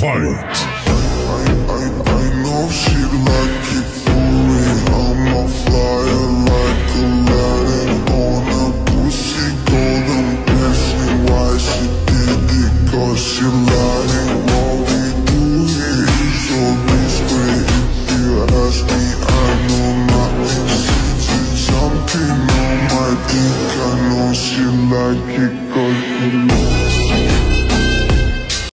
Fight! I know she like it for me. I'm a flyer like Aladdin on a pussy golden blessing. Why she did it? Cause she lying. What we do here is so discreet. If you ask me, I know nothing. She's jumping on my dick. I know she like it cause she